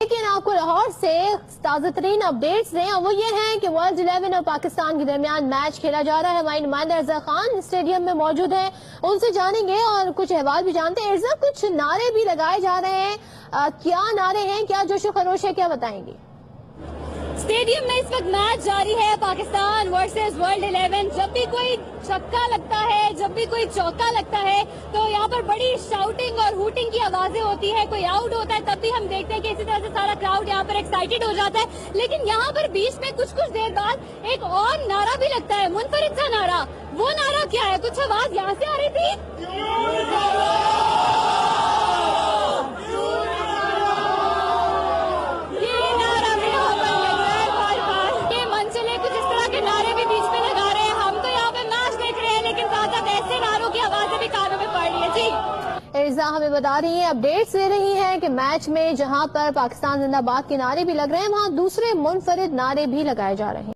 لیکن آپ کو لاہور سے تازہ ترین اپڈیٹس ہیں اور وہ یہ ہیں کہ ورلڈ 11 اور پاکستان کے درمیان میچ کھیلا جا رہا ہے. ہماری نمائندہ ارزا خان اسٹیڈیم میں موجود ہیں, ان سے جانیں گے اور کچھ احوال بھی جانتے ہیں. ارزا, کچھ نعرے بھی لگائے جا رہے ہیں, کیا نعرے ہیں, کیا جوش و خروش ہے, کیا بتائیں گے؟ اسٹیڈیم میں اس وقت میچ جاری ہے, پاکستان ورسز ورلڈ 11. جب بھی کوئی چھکا لگتا ہے, جب بھی کوئی چوکا لگتا ہے تو یہاں پر بڑی شاؤٹنگ اور ہوٹنگ کی آوازیں ہوتی ہے. کوئی آؤٹ ہوتا ہے تب بھی ہم دیکھتے ہیں کہ اسی طرح سے سارا کراؤڈ یہاں پر ایکسائٹڈ ہو جاتا ہے. لیکن یہاں پر بیچ میں کچھ دیر بعد ایک اور نعرہ بھی لگتا ہے, منفرد سا نعرہ. وہ نعرہ کیا ہے؟ کچھ آواز یہاں سے آ رہی تھی. ارزا ہمیں بتا رہی ہیں, اپڈیٹس دے رہی ہیں کہ میچ میں جہاں پر پاکستان زندہ باد کے نعرے بھی لگ رہے ہیں, وہاں دوسرے منفرد نعرے بھی لگائے جا رہے ہیں.